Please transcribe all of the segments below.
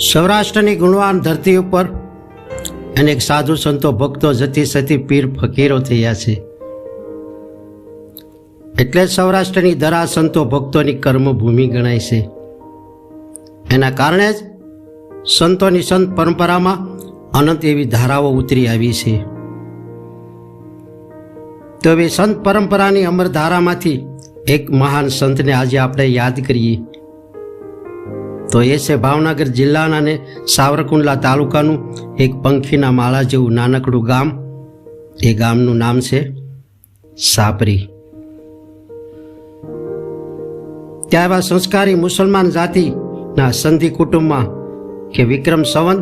સૌરાષ્ટ્રની ગુણવાન ધરતી ઉપર અનેક સાધુ સંતો ભક્તો જતી સતી પીર ફકીરો થયા છે. એટલે જ સૌરાષ્ટ્રની ધરા સંતો ભક્તોની કર્મભૂમિ ગણાય છે. એના કારણે જ સંતોની સંત પરંપરામાં અનંત એવી ધારાઓ ઉતરી આવી છે. તો એ સંત પરંપરાની અમર ધારામાંથી એક મહાન સંતને આજે આપણે યાદ કરીએ. તો એ છે ભાવનગર જિલ્લાના ને સાવરકુંડલા તાલુકાનું એક પંખીના માળા જેવું નાનકડું ગામ. એ ગામનું નામ છે સાપરી. ત્યાં એવા સંસ્કારી મુસલમાન જાતિના સંધિ કુટુંબમાં કે વિક્રમ સંવત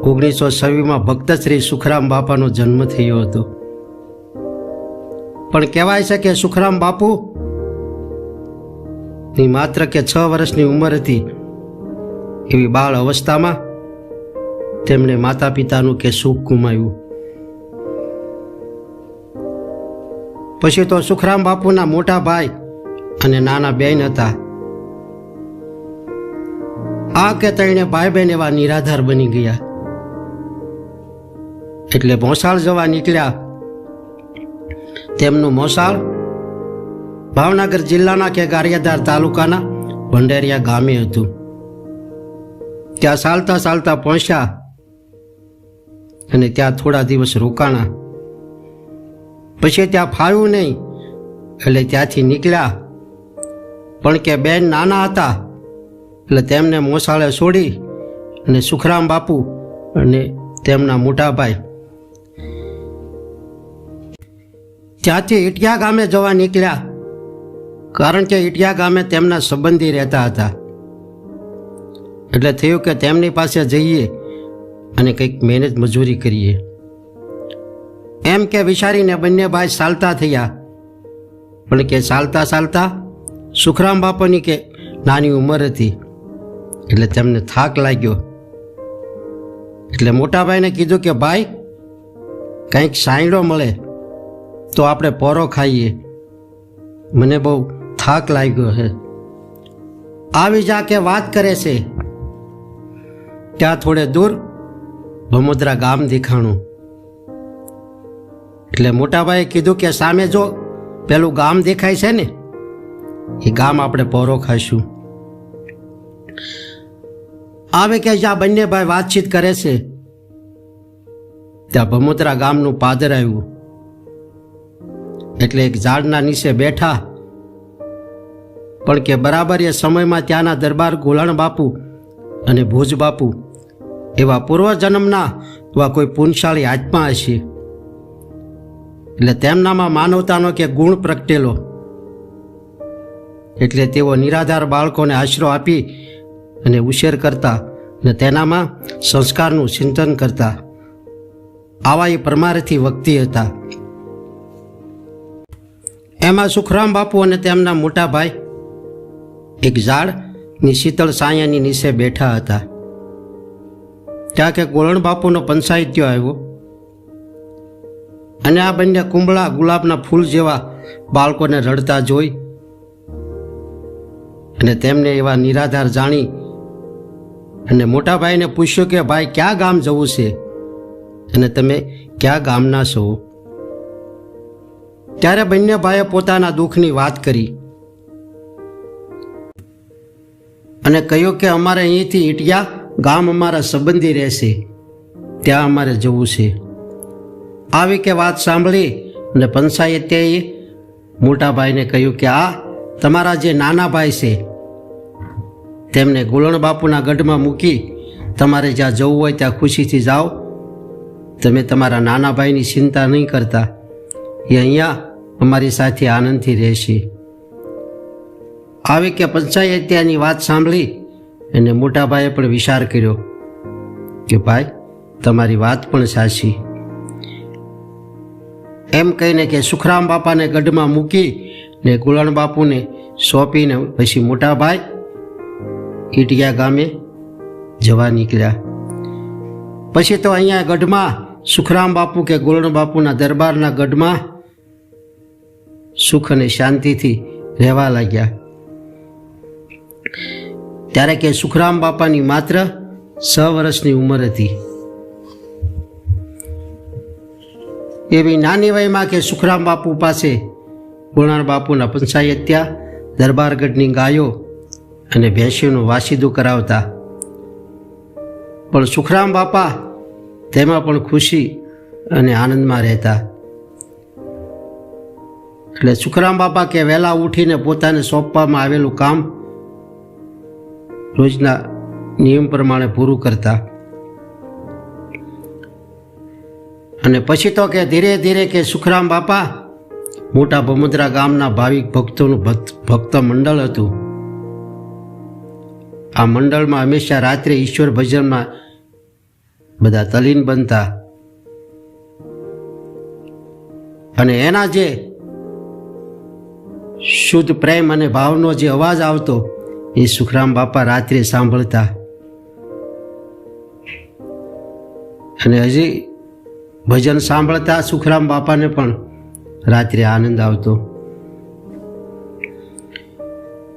1926 ભક્ત શ્રી સુખરામ બાપાનો જન્મ થયો હતો. પણ કહેવાય છે કે સુખરામ બાપુ ની માત્ર કે 6 વર્ષની ઉંમર હતી. એવી બાળ અવસ્થામાં તેમણે માતા પિતાનું કે સુખ ગુમાવ્યું. પછી તો સુખરામ બાપુના મોટા ભાઈ અને નાના બહેન હતા. આ કે ત્રણે ભાઈ બહેન એવા નિરાધાર બની ગયા. એટલે મોસાળ જવા નીકળ્યા. તેમનું મોસાળ ભાવનગર જિલ્લાના કે ગારિયાધાર તાલુકાના ભંડેરિયા ગામે હતું. ત્યાં ચાલતા ચાલતા પહોંચ્યા અને ત્યાં થોડા દિવસ રોકાણા. પછી ત્યાં ફાવ્યું નહીં એટલે ત્યાંથી નીકળ્યા. પણ કે બેન નાના હતા એટલે તેમને મોસાળે છોડી અને સુખરામ બાપુ અને તેમના મોટા ભાઈ ત્યાંથી ઇટિયા ગામે જવા નીકળ્યા. કારણ કે ઇટિયા ગામે તેમના સંબંધી રહેતા હતા. એટલે થયું કે તેમની પાસે જઈએ અને કંઈક મહેનત મજૂરી કરીએ. એમ કે વિચારીને બંને ભાઈ ચાલતા થયા. પણ કે ચાલતા ચાલતા સુખરામ બાપુની કે નાની ઉંમર હતી એટલે તેમને થાક લાગ્યો. એટલે મોટા ભાઈને કીધું કે ભાઈ કંઈક સાંયડો મળે તો આપણે પોરો ખાઈએ, મને બહુ થાક લાગ્યો છે. આવી જા કે વાત કરે છે. ત્યાં થોડે દૂર ભમોદરા ગામ દેખાણું. એટલે મોટાભાઈએ કીધું કે સામે જો પેલું ગામ દેખાય છે ને, એ ગામ આપણે પોરો ખાઈશું. આવે કે જ્યાં બંને ભાઈ વાતચીત કરે છે ત્યાં ભમોદરા ગામનું પાદર આવ્યું. એટલે એક ઝાડના નીચે બેઠા. પણ કે બરાબર એ સમયમાં ત્યાંના દરબાર ગોલાણ બાપુ અને ભુજ બાપુ એવા પૂર્વજન્મના એવા કોઈ પુણ્યશાળી આત્મા હશે. એટલે તેમનામાં માનવતાનો કે ગુણ પ્રગટેલો. એટલે તેઓ નિરાધાર બાળકોને આશરો આપી અને ઉછેર કરતા અને તેનામાં સંસ્કારનું ચિંતન કરતા. આવા એ પરમાર્થી વ્યક્તિ હતા. એમાં સુખરામ બાપુ અને તેમના મોટા ભાઈ એક ઝાડની શીતળ સાયાની નીચે બેઠા હતા. ત્યાં કે ગોળણ બાપુનો પંચાયત્યો આવ્યો અને આ બંને કુંબળા ગુલાબના ફૂલ જેવા બાળકોને રડતા જોઈ અને તેમને એવા નિરાધાર જાણી અને મોટા ભાઈને પૂછ્યું કે ભાઈ ક્યાં ગામ જવું છે અને તમે ક્યાં ગામના છો? ત્યારે બંને ભાઈએ પોતાના દુઃખની વાત કરી અને કહ્યું કે અમારે અહીંથી ઇટિયા ગામ અમારા સંબંધી રહેશે, ત્યાં અમારે જવું છે. આવી કે વાત સાંભળી અને પંચાયતે મોટા ભાઈને કહ્યું કે આ તમારા જે નાના ભાઈ છે તેમને ગોલણ બાપુના ગઢમાં મૂકી તમારે જ્યાં જવું હોય ત્યાં ખુશીથી જાઓ. તમે તમારા નાના ભાઈની ચિંતા નહીં કરતા, એ અહીંયા અમારી સાથે આનંદથી રહેશે. આવી કે પંચાયતિયાની વાત સાંભળી અને મોટા ભાઈએ પણ વિચાર કર્યો કે ભાઈ તમારી વાત પણ સાચી. એમ કહીને કે સુખરામ બાપાને ગઢમાં મૂકી ને ગોલણ બાપુને સોંપીને પછી મોટા ભાઈ ઇટિયા ગામે જવા નીકળ્યા. પછી તો અહીંયા ગઢમાં સુખરામ બાપુ કે ગોલણ બાપુના દરબારના ગઢમાં સુખ અને શાંતિથી રહેવા લાગ્યા. ત્યારે કે સુખરામ બાપાની માત્ર 6 વર્ષની ઉંમર હતી. એવી નાની વયમાં કે સુખરામ બાપુ પાસે ગોણાણ બાપુના પંચાયત્યા, દરબારગઢની ગાયો અને ભેંસીઓનું વાસીદું કરાવતા. પણ સુખરામ બાપા તેમાં પણ ખુશી અને આનંદમાં રહેતા. એટલે સુખરામ બાપા કે વહેલા ઉઠીને પોતાને સોંપવામાં આવેલું કામ રોજના નિયમ પ્રમાણે પૂરું કરતા. અને પછી તો કે ધીરે ધીરે કે સુખરામ બાપા મોટા ભમુદ્રા ગામના ભાવિક ભક્તોનું ભક્ત મંડળ હતું. આ મંડળમાં હંમેશા રાત્રે ઈશ્વર ભજનમાં બધા તલીન બનતા. અને એના જે શુદ્ધ પ્રેમ અને ભાવનો જે અવાજ આવતો એ સુખરામ બાપા રાત્રે સાંભળતા. અને હજી ભજન સાંભળતા સુખરામ બાપાને પણ રાત્રે આનંદ આવતો.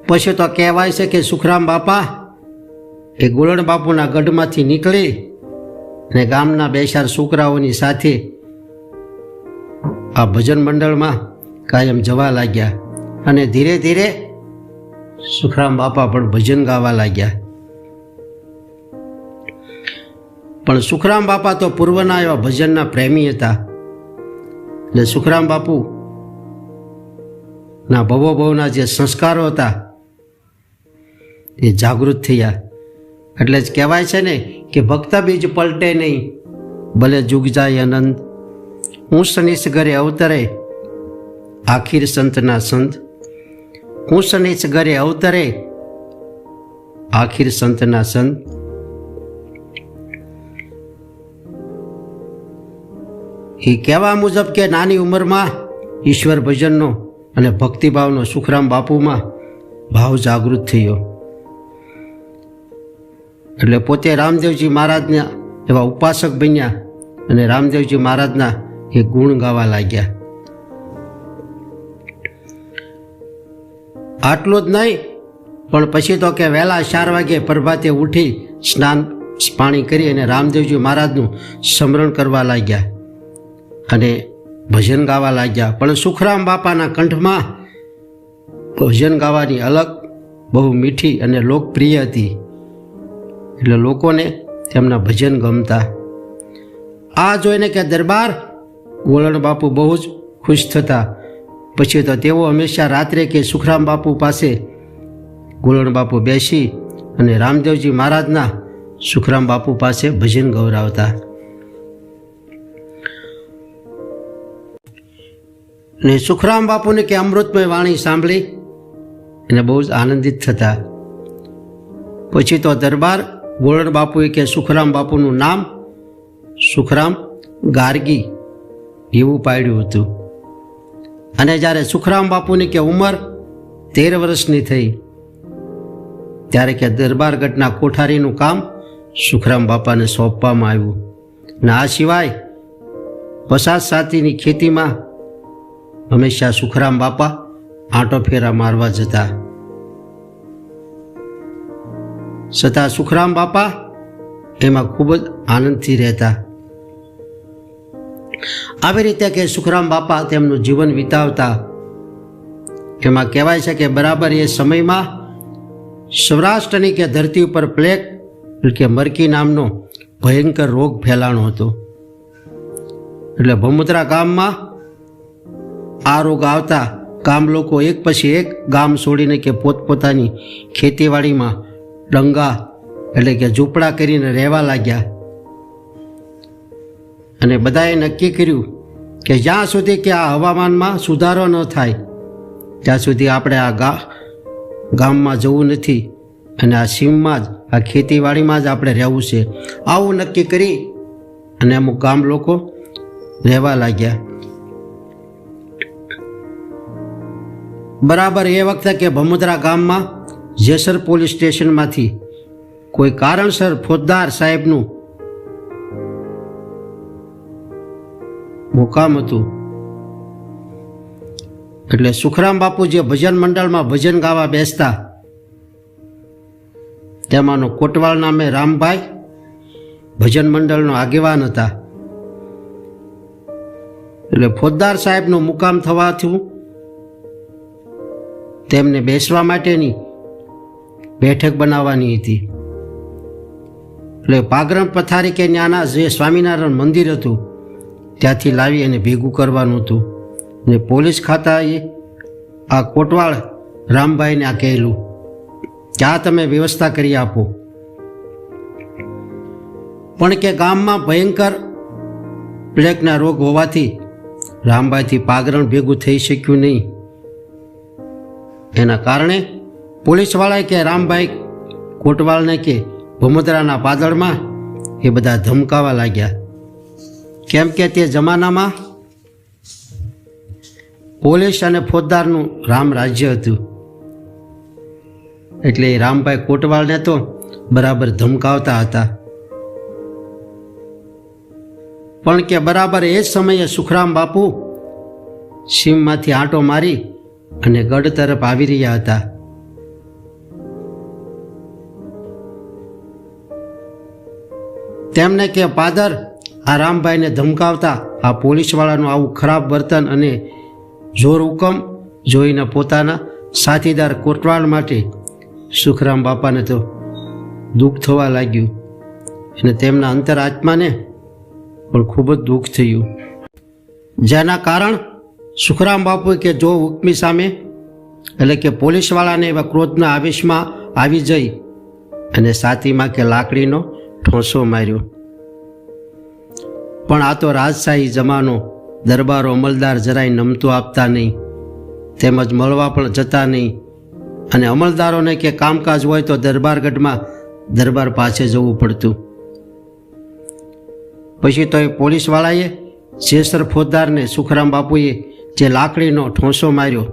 પછી તો કહેવાય છે કે સુખરામ બાપા એ ગોળણ બાપુના ગઢમાંથી નીકળી અને ગામના 2-4 છોકરાઓની સાથે આ ભજન મંડળમાં કાયમ જવા લાગ્યા. અને ધીરે ધીરે સુખરામ બાપા પણ ભજન ગાવા લાગ્યા. પણ સુખરામ બાપા તો પૂર્વના એવા ભજનના પ્રેમી હતા. એટલે સુખરામ બાપુ ના ભવોભવના જે સંસ્કારો હતા એ જાગૃત થયા. એટલે જ કહેવાય છે ને કે ભક્ત બીજ પલટે નહીં, ભલે જુગ જાય અનંત. ઊંચ નીચ ઘરે અવતરે આખીર સંતના સંત. ઊંચ નીચ ઘરે અવતરે આખીર સંતના સંત. એ કહેવા મુજબ કે નાની ઉંમરમાં ઈશ્વર ભજનનો અને ભક્તિભાવનો સુખરામ બાપુમાં ભાવ જાગૃત થયો. એટલે પોતે રામદેવજી મહારાજના એવા ઉપાસક બન્યા અને રામદેવજી મહારાજના એ ગુણ ગાવા લાગ્યા. આટલું જ નહીં, પણ પછી તો કે વહેલા 4 વાગે પ્રભાતે ઉઠી સ્નાન પાણી કરી અને રામદેવજી મહારાજનું સ્મરણ કરવા લાગ્યા અને ભજન ગાવા લાગ્યા. પણ સુખરામ બાપાના કંઠમાં ભજન ગાવાની અલગ બહુ મીઠી અને લોકપ્રિય હતી. એટલે લોકોને તેમના ભજન ગમતા. આ જોઈને કે દરબાર ગોળણ બાપુ બહુ જ ખુશ થતા. પછી તો તેઓ હંમેશા રાત્રે કે સુખરામ બાપુ પાસે ગોળણ બાપુ બેસી અને રામદેવજી મહારાજના સુખરામ બાપુ પાસે ભજન ગૌરાવતા. ને સુખરામ બાપુને કે અમૃતમય વાણી સાંભળી અને બહુ જ આનંદિત થતા. પછી તો દરબાર ગોળણ બાપુએ કે સુખરામ બાપુનું નામ સુખરામ ગાર્ગી એવું પાડ્યું હતું. અને જ્યારે સુખરામ બાપુની કે ઉંમર 13 વર્ષની થઈ ત્યારે કે દરબારગઢના કોઠારીનું કામ સુખરામ બાપાને સોંપવામાં આવ્યું. ને આ સિવાય પસાદ સાતીની ખેતીમાં હંમેશા સુખરામ બાપા આંટો ફેરા મારવા જતા. છતાં સુખરામ બાપા એમાં ખૂબ જ આનંદથી રહેતા. આવી રીતે કે સુખરામ બાપા તેમનું જીવન વિતાવતા. એમાં કહેવાય છે કે બરાબર એ સમયમાં સૌરાષ્ટ્રની કે ધરતી ઉપર પ્લેગ કે મરકી નામનો ભયંકર રોગ ફેલાણો હતો. એટલે ભમુદ્રા ગામમાં આ રોગ આવતા ગામ લોકો એક પછી એક ગામ છોડીને કે પોતપોતાની ખેતીવાડીમાં ડંગા એટલે કે ઝૂંપડા કરીને રહેવા લાગ્યા. અને બધાએ નક્કી કર્યું કે જ્યાં સુધી કે આ હવામાનમાં સુધારો ન થાય ત્યાં સુધી આપણે આ ગામમાં જવું નથી અને આ સીમમાં જ આ ખેતીવાડીમાં જ આપણે રહેવું છે. આવું નક્કી કરી અને અમુક ગામ લોકો રહેવા લાગ્યા. બરાબર એ વખતે કે ભમુદ્રા ગામમાં જેસર પોલીસ સ્ટેશનમાંથી કોઈ કારણસર ફોજદાર સાહેબનું મુકામ હતું. એટલે સુખરામ બાપુ જે ભજન મંડળમાં ભજન ગાવા બેસતા તેમાંનો કોટવાળ નામે રામભાઈ ભજન મંડળનો આગેવાન હતા. એટલે ફોજદાર સાહેબનું મુકામ થવાથી તેમને બેસવા માટેની બેઠક બનાવવાની હતી. એટલે પાગરણ પથારી કે ત્યાંના જે સ્વામિનારાયણ મંદિર હતું ત્યાંથી લાવી અને ભેગું કરવાનું હતું. ને પોલીસ ખાતાએ આ કોટવાળ રામભાઈને આ કહેલું કે આ તમે વ્યવસ્થા કરી આપો. પણ કે ગામમાં ભયંકર પ્લેગના રોગ હોવાથી રામભાઈથી પાગરણ ભેગું થઈ શક્યું નહીં. એના કારણે પોલીસવાળાએ કે રામભાઈ કોટવાળને કે ભમોદરાના પાદળમાં એ બધા ધમકાવા લાગ્યા. કેમ કે તે જમાનામાં પોલીસ અને ફોજદારનું રામ રાજ્ય હતું. એટલે એ રામભાઈ કોટવાળને તો બરાબર ધમકાવતા હતા. પણ કે બરાબર એ જ સમયે સુખરામ બાપુ સીમમાંથી આંટો મારી અને ગઢ તરફ આવી રહ્યા હતા. તેમને કે પાદર આ રામભાઈને ધમકાવતા આ પોલીસવાળાનું આવું ખરાબ વર્તન અને જોર હુકમ જોઈને પોતાના સાથીદાર કોટવાળ માટે સુખરામ બાપાને તો દુઃખ થવા લાગ્યું અને તેમના અંતરાત્માને પણ ખૂબ જ દુઃખ થયું. જેના કારણ સુખરામ બાપુ કે જો હુકમી સામે એટલે કે પોલીસવાળાને એવા ક્રોધના આવેશમાં આવી જઈ અને છાતીમાં કે લાકડીનો ઠોંસો માર્યો. પણ આ તો રાજશાહી જમાનો, દરબારો અમલદાર જરાય નમતું આપતા નહીં, તેમજ મળવા પણ જતા નહીં. અને અમલદારોને કે કામકાજ હોય તો દરબારગઢમાં દરબાર પાસે જવું પડતું. પછી તો એ પોલીસવાળાએ જેસર ફોજદારને સુખરામ બાપુએ જે લાકડીનો ઠોંસો માર્યો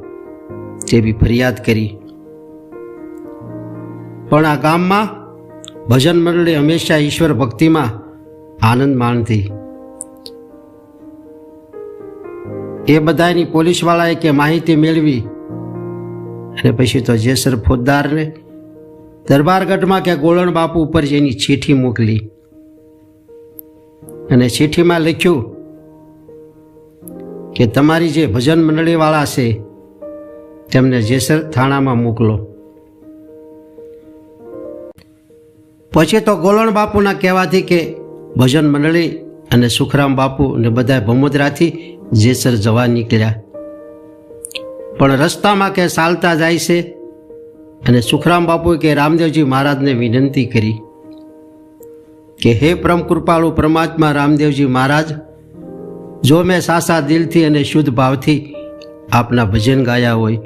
તે બી ફરિયાદ કરી. પણ આ ગામમાં ભજન મંડળી હંમેશા ઈશ્વર ભક્તિમાં આનંદ માણતી. એ બધાની પોલીસવાળાએ કે માહિતી મેળવી અને પછી તો જેસર ફોજદારને દરબારગઢમાં કે ગોળણ બાપુ ઉપર એની ચીઠી મોકલી અને ચીઠીમાં લખ્યું કે તમારી જે ભજન મંડળીવાળા છે તેમને જેસર થાણામાં મોકલો. પછી તો ગોળણ બાપુના કહેવાથી કે ભજન મંડળી અને સુખરામ બાપુ ને બધા ભમોદરાથી જેસર જવા નીકળ્યા. પણ રસ્તામાં કે ચાલતા જાય છે અને સુખરામ બાપુએ કે રામદેવજી મહારાજને વિનંતી કરી કે હે પરમ કૃપાળુ પરમાત્મા રામદેવજી મહારાજ, જો મેં સાચા દિલથી અને શુદ્ધ ભાવથી આપના ભજન ગાયા હોય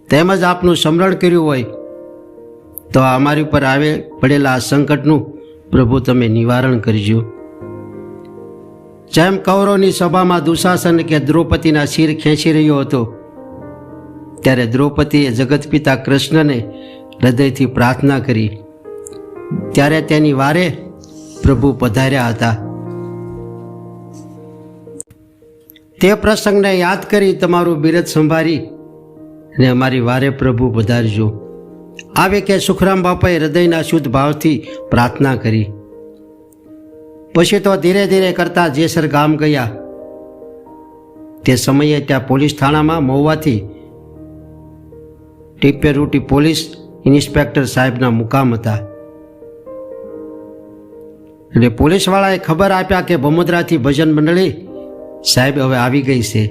તેમજ આપનું સ્મરણ કર્યું હોય તો અમારી ઉપર આવે પડેલા આ સંકટનું પ્રભુ તમે નિવારણ કરજો. જેમ કૌરવની સભામાં દુશાસન કે દ્રૌપદીના શિર ખેંચી રહ્યો હતો ત્યારે દ્રૌપદીએ જગતપિતા કૃષ્ણને હૃદયથી પ્રાર્થના કરી ત્યારે તેની વારે પ્રભુ પધાર્યા હતા. તે પ્રસંગને યાદ કરી તમારું બિરદ સંભાળી અને અમારી વારે પ્રભુ પધારજો. આવે કે સુખરામ બાપાએ હૃદયના શુદ્ધ ભાવથી પ્રાર્થના કરી. પછી તો ધીરે ધીરે કરતા જેસર ગામ ગયા. તે સમયે ત્યાં પોલીસ થાણામાં મહુવાથી ટીપેરૂટી પોલીસ ઇન્સ્પેક્ટર સાહેબના મુકામ હતા. એટલે પોલીસવાળાએ ખબર આપ્યા કે ભમોદરાથી ભજન મંડળી સાહેબ હવે આવી ગઈ છે.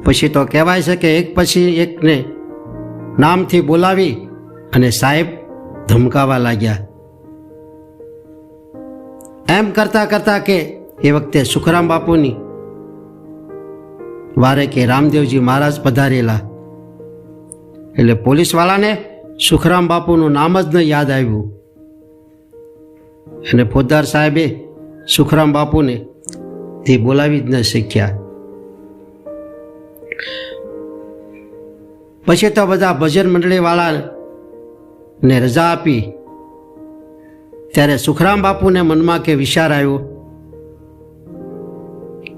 પછી તો કહેવાય છે કે એક પછી એકને નામથી બોલાવી અને સાહેબ ધમકાવા લાગ્યા. એમ કરતા કરતા કે એ વખતે સુખરામ બાપુની વારે કે રામદેવજી મહારાજ પધારેલા. એટલે પોલીસવાળાને સુખરામ બાપુનું નામ જ ન યાદ આવ્યું અને ફોજદાર સાહેબે સુખરામ બાપુને તે બોલાવી જ ન શક્યા. પછી તો બધા ભજન મંડળીવાળાને રજા આપી ત્યારે સુખરામ બાપુને મનમાં કે વિચાર આવ્યો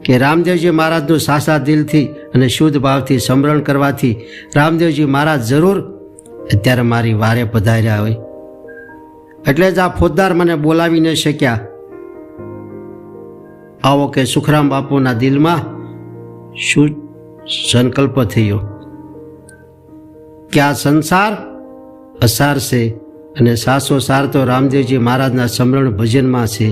કે રામદેવજી મહારાજનું સાચા દિલથી અને શુદ્ધ ભાવથી સ્મરણ કરવાથી રામદેવજી મહારાજ જરૂર અત્યારે મારી વારે પધાર્યા હોય. એટલે જ આ ફોજદાર મને બોલાવી ન શક્યા. આવો કે સુખરામ બાપુના દિલમાં શું સંકલ્પ થયો કે આ સંસાર અસાર છે અને સાસો સાર તો રામદેવજી મહારાજના સમરણ ભજનમાં છે.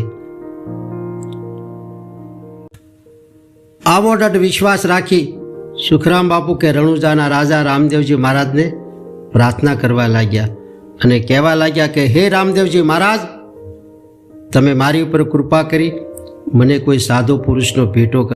આવો દૃઢ વિશ્વાસ રાખી સુખરામ બાપુ કે રણુજાના રાજા રામદેવજી મહારાજને પ્રાર્થના કરવા લાગ્યા અને કહેવા લાગ્યા કે હે રામદેવજી મહારાજ, તમે મારી ઉપર કૃપા કરી મને કોઈ સાધુ પુરુષનો ભેટો